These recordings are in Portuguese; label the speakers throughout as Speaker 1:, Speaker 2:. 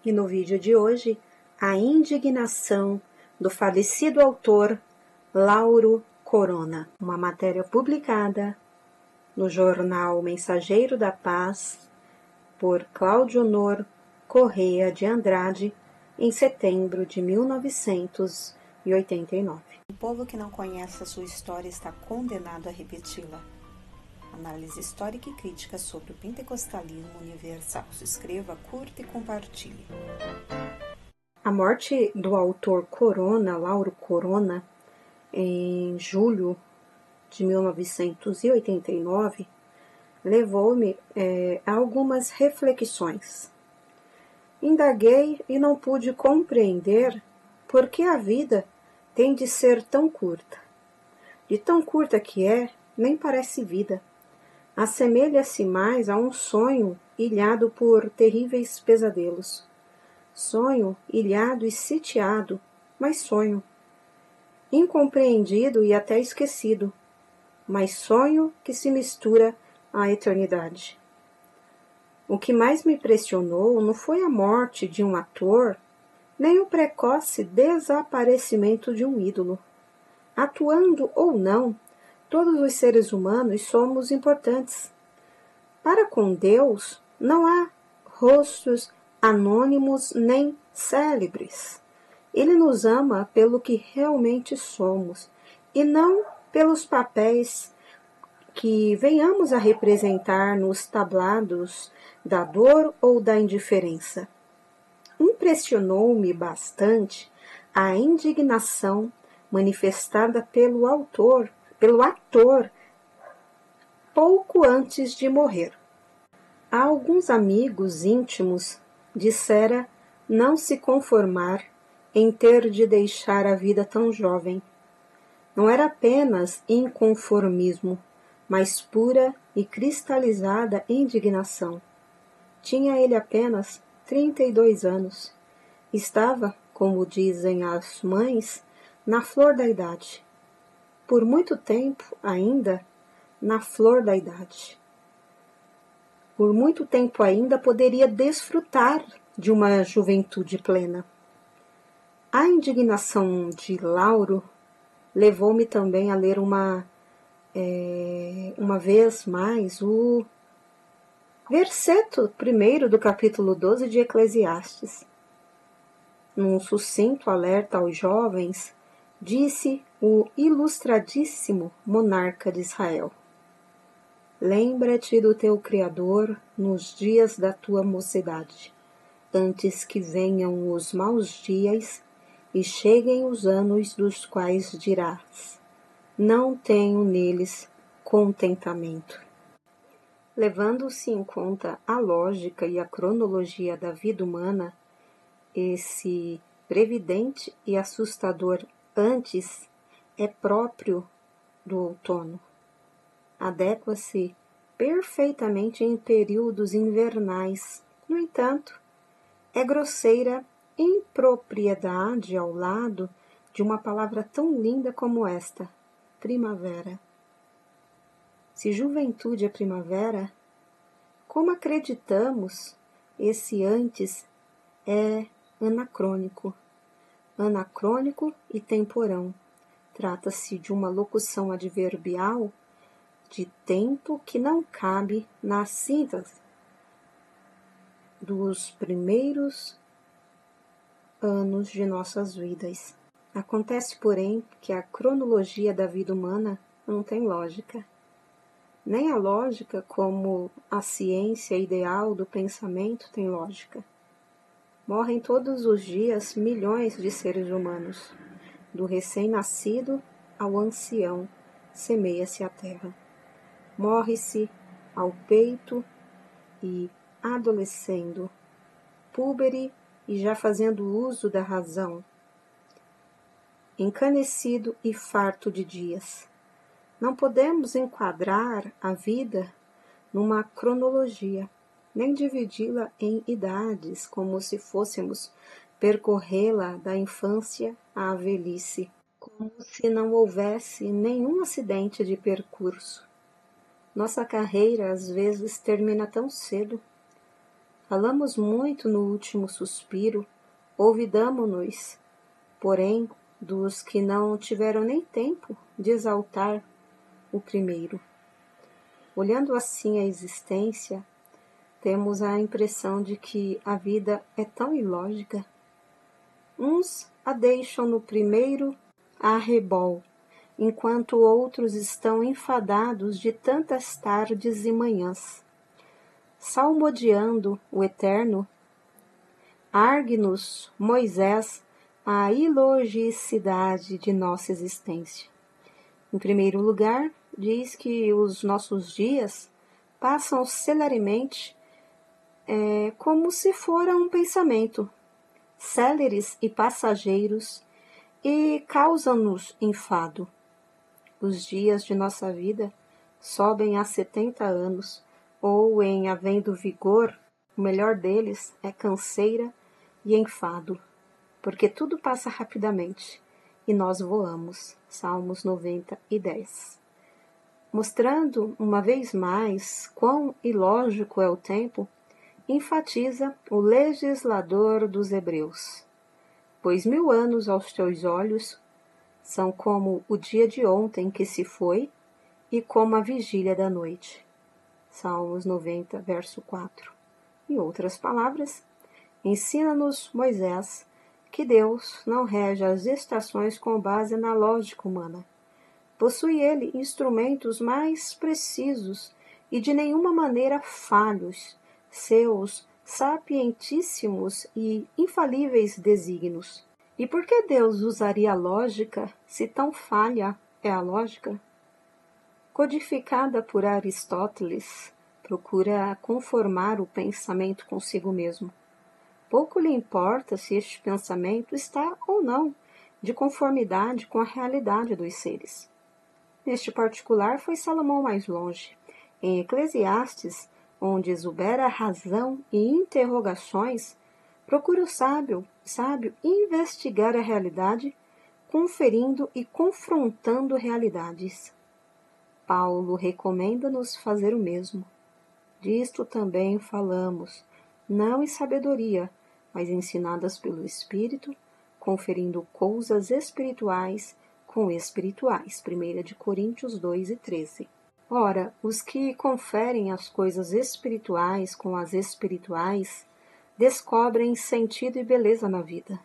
Speaker 1: E no vídeo de hoje, a indignação do falecido autor Lauro Corona, uma matéria publicada no jornal Mensageiro da Paz por Cláudio Honor Correia de Andrade em setembro de 1989. O povo que não conhece a sua história está condenado a repeti-la. Análise histórica e crítica sobre o pentecostalismo universal. Se inscreva, curta e compartilhe. A morte do autor Corona, Lauro Corona, em julho de 1989, levou-me a algumas reflexões. Indaguei e não pude compreender por que a vida tem de ser tão curta. De tão curta que é, nem parece vida. Assemelha-se mais a um sonho ilhado por terríveis pesadelos. Sonho ilhado e sitiado, mas sonho. Incompreendido e até esquecido, mas sonho que se mistura à eternidade. O que mais me impressionou não foi a morte de um ator, nem o precoce desaparecimento de um ídolo. Atuando ou não, todos os seres humanos somos importantes. Para com Deus, não há rostos anônimos nem célebres. Ele nos ama pelo que realmente somos, e não pelos papéis que venhamos a representar nos tablados da dor ou da indiferença. Impressionou-me bastante a indignação manifestada pelo ator, pouco antes de morrer. A alguns amigos íntimos dissera não se conformar em ter de deixar a vida tão jovem. Não era apenas inconformismo, mas pura e cristalizada indignação. Tinha ele apenas 32 anos. Estava, como dizem as mães, na flor da idade. Por muito tempo ainda, na flor da idade. Por muito tempo ainda poderia desfrutar de uma juventude plena. A indignação de Lauro levou-me também a ler uma vez mais o verseto 1º do capítulo 12 de Eclesiastes. Num sucinto alerta aos jovens, disse o ilustradíssimo monarca de Israel: lembra-te do teu Criador nos dias da tua mocidade, antes que venham os maus dias e cheguem os anos dos quais dirás: não tenho neles contentamento. Levando-se em conta a lógica e a cronologia da vida humana, esse previdente e assustador antes é próprio do outono. Adequa-se perfeitamente em períodos invernais. No entanto, é grosseira impropriedade ao lado de uma palavra tão linda como esta, primavera. Se juventude é primavera, como acreditamos, esse antes é anacrônico e temporão. Trata-se de uma locução adverbial de tempo que não cabe na síntese dos primeiros anos de nossas vidas. Acontece, porém, que a cronologia da vida humana não tem lógica. Nem a lógica, como a ciência ideal do pensamento, tem lógica. Morrem todos os dias milhões de seres humanos. Do recém-nascido ao ancião, semeia-se a terra. Morre-se ao peito e adolescendo, púbere e já fazendo uso da razão, encanecido e farto de dias. Não podemos enquadrar a vida numa cronologia, nem dividi-la em idades, como se fôssemos percorrê-la da infância à velhice, como se não houvesse nenhum acidente de percurso. Nossa carreira às vezes termina tão cedo.
Speaker 2: Falamos muito no último suspiro, olvidamo-nos, porém, dos que não tiveram nem tempo de exaltar o primeiro. Olhando assim a existência, temos a impressão de que a vida é tão ilógica. Uns a deixam no primeiro arrebol, enquanto outros estão enfadados de tantas tardes e manhãs. Salmodiando o Eterno, argue-nos, Moisés, a ilogicidade de nossa existência. Em primeiro lugar, diz que os nossos dias passam celeremente, como se fora um pensamento, céleres e passageiros, e causam-nos enfado. Os dias de nossa vida sobem a 70 anos, ou, em havendo vigor, o melhor deles é canseira e enfado, porque tudo passa rapidamente, e nós voamos. Salmos 90:10. Mostrando, uma vez mais, quão ilógico é o tempo, enfatiza o legislador dos Hebreus. Pois 1000 anos aos teus olhos são como o dia de ontem que se foi e como a vigília da noite. Salmos 90, verso 4. Em outras palavras, ensina-nos Moisés que Deus não rege as estações com base na lógica humana. Possui ele instrumentos mais precisos e de nenhuma maneira falhos, seus sapientíssimos e infalíveis desígnios. E por que Deus usaria a lógica se tão falha é a lógica? Codificada por Aristóteles, procura conformar o pensamento consigo mesmo. Pouco lhe importa se este pensamento está ou não de conformidade com a realidade dos seres. Neste particular foi Salomão mais longe. Em Eclesiastes, onde exubera razão e interrogações, procura o sábio investigar a realidade, conferindo e confrontando realidades. Paulo recomenda-nos fazer o mesmo. Disto também falamos, não em sabedoria, mas ensinadas pelo Espírito, conferindo coisas espirituais com espirituais. 1 Coríntios 2:13. Ora, os que conferem as coisas espirituais com as espirituais descobrem sentido e beleza na vida.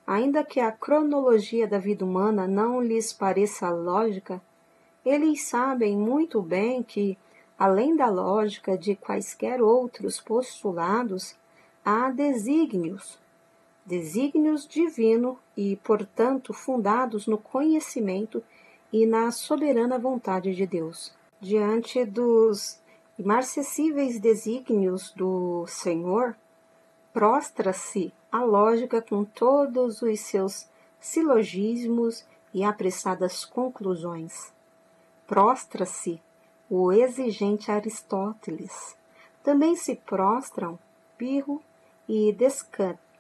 Speaker 2: Ainda que a cronologia da vida humana não lhes pareça lógica, eles sabem muito bem que, além da lógica de quaisquer outros postulados, há desígnios divino e, portanto, fundados no conhecimento e na soberana vontade de Deus. Diante dos imarcessíveis desígnios do Senhor, prostra-se a lógica com todos os seus silogismos e apressadas conclusões. Prostra-se o exigente Aristóteles. Também se prostram Pirro e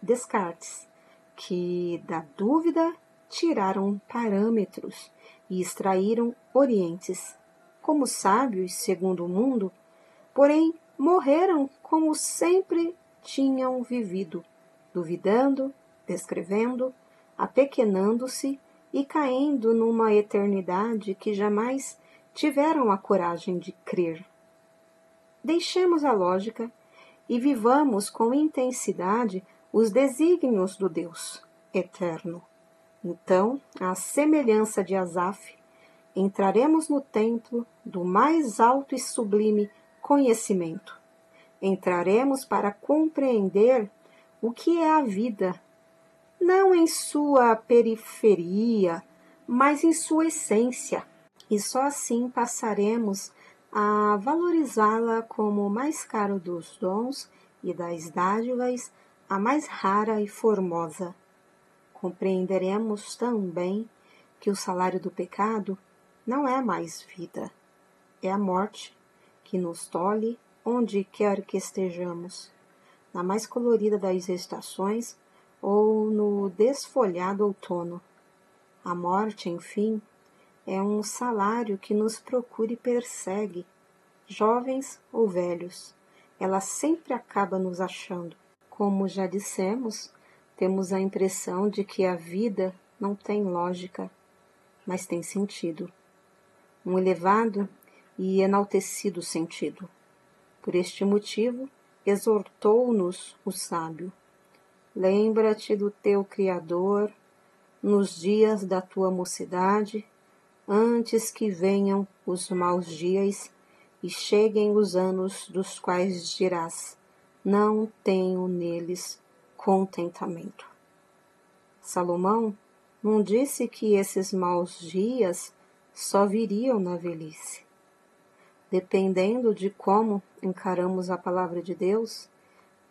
Speaker 2: Descartes, que da dúvida tiraram parâmetros e extraíram orientes. Como sábios, segundo o mundo, porém morreram como sempre tinham vivido, duvidando, descrevendo, apequenando-se e caindo numa eternidade que jamais tiveram a coragem de crer. Deixemos a lógica e vivamos com intensidade os desígnios do Deus eterno. Então, à semelhança de Asaf, entraremos no templo do mais alto e sublime conhecimento. Entraremos para compreender o que é a vida, não em sua periferia, mas em sua essência, e só assim passaremos a valorizá-la como o mais caro dos dons e das dádivas, a mais rara e formosa. Compreenderemos também que o salário do pecado não é mais vida, é a morte que nos tolhe onde quer que estejamos, na mais colorida das estações ou no desfolhado outono. A morte, enfim, é um salário que nos procura e persegue, jovens ou velhos, ela sempre acaba nos achando. Como já dissemos, temos a impressão de que a vida não tem lógica, mas tem sentido. Um elevado e enaltecido sentido. Por este motivo, exortou-nos o sábio. Lembra-te do teu Criador nos dias da tua mocidade, antes que venham os maus dias e cheguem os anos dos quais dirás, não tenho neles contentamento. Salomão não disse que esses maus dias só viriam na velhice. Dependendo de como encaramos a palavra de Deus,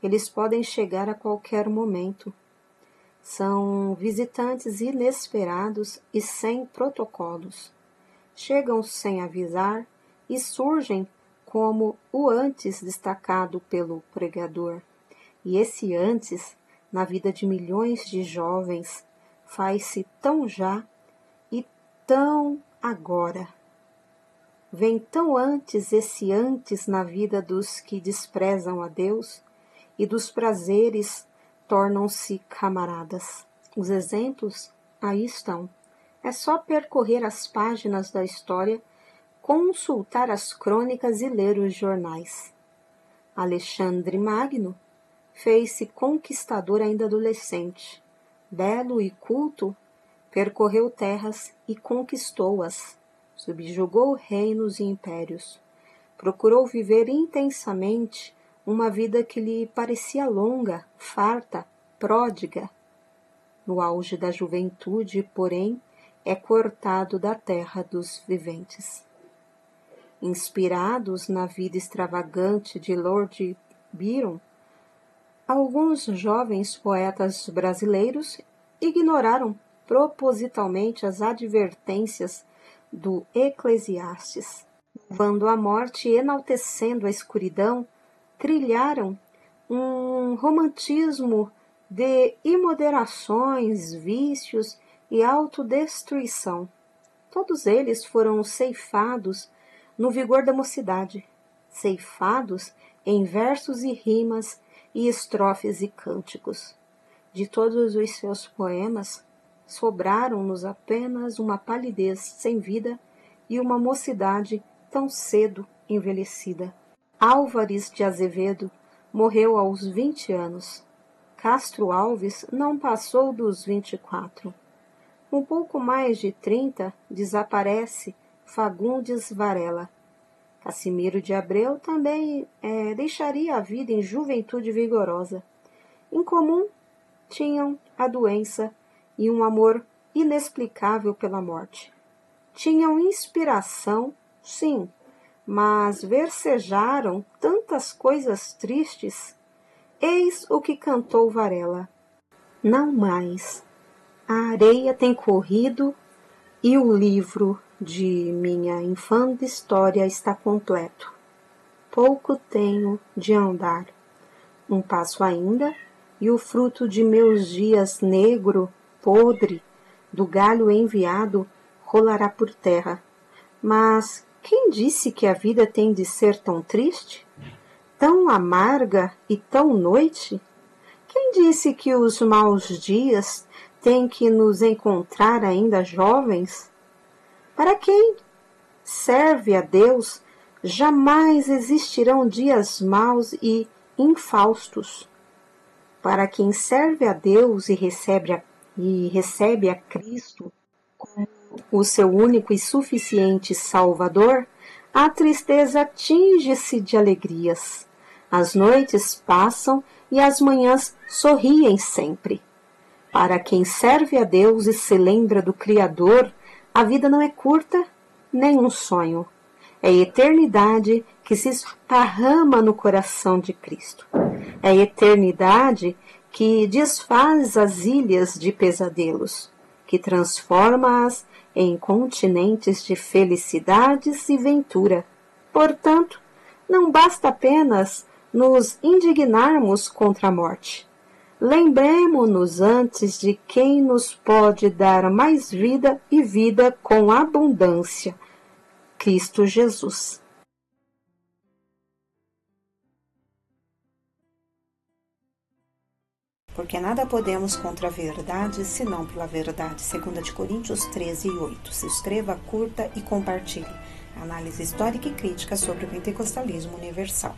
Speaker 2: eles podem chegar a qualquer momento. São visitantes inesperados e sem protocolos. Chegam sem avisar e surgem como o antes destacado pelo pregador. E esse antes, na vida de milhões de jovens, faz-se tão já e tão agora. Vem tão antes esse antes na vida dos que desprezam a Deus e dos prazeres tornam-se camaradas. Os exemplos aí estão. É só percorrer as páginas da história, consultar as crônicas e ler os jornais. Alexandre Magno fez-se conquistador ainda adolescente. Belo e culto, percorreu terras e conquistou-as. Subjugou reinos e impérios. Procurou viver intensamente uma vida que lhe parecia longa, farta, pródiga. No auge da juventude, porém, é cortado da terra dos viventes. Inspirados na vida extravagante de Lord Byron, alguns jovens poetas brasileiros ignoraram propositalmente as advertências do Eclesiastes. Louvando a morte e enaltecendo a escuridão, trilharam um romantismo de imoderações, vícios e autodestruição. Todos eles foram ceifados no vigor da mocidade, ceifados em versos e rimas e estrofes e cânticos. De todos os seus poemas, sobraram-nos apenas uma palidez sem vida e uma mocidade tão cedo envelhecida. Álvares de Azevedo morreu aos 20 anos. Castro Alves não passou dos 24. Um pouco mais de 30, desaparece Fagundes Varela. Cassimiro de Abreu também deixaria a vida em juventude vigorosa. Em comum, tinham a doença e um amor inexplicável pela morte. Tinham inspiração, sim, mas versejaram tantas coisas tristes. Eis o que cantou Varela. Não mais. A areia tem corrido e o livro de minha infame história está completo. Pouco tenho de andar. Um passo ainda e o fruto de meus dias negro, podre, do galho enviado, rolará por terra. Mas quem disse que a vida tem de ser tão triste? Tão amarga e tão noite? Quem disse que os maus dias têm que nos encontrar ainda jovens? Para quem serve a Deus, jamais existirão dias maus e infaustos. Para quem serve a Deus e recebe a Cristo como o seu único e suficiente Salvador, a tristeza tinge-se de alegrias. As noites passam e as manhãs sorriem sempre. Para quem serve a Deus e se lembra do Criador, a vida não é curta, nem um sonho. É a eternidade que se esparrama no coração de Cristo. É a eternidade que desfaz as ilhas de pesadelos, que transforma-as em continentes de felicidades e ventura. Portanto, não basta apenas nos indignarmos contra a morte. Lembremo-nos antes de quem nos pode dar mais vida e vida com abundância, Cristo Jesus.
Speaker 1: porque nada podemos contra a verdade, senão pela verdade. 2 Coríntios 13:8. Se inscreva, curta e compartilhe. Análise histórica e crítica sobre o pentecostalismo universal.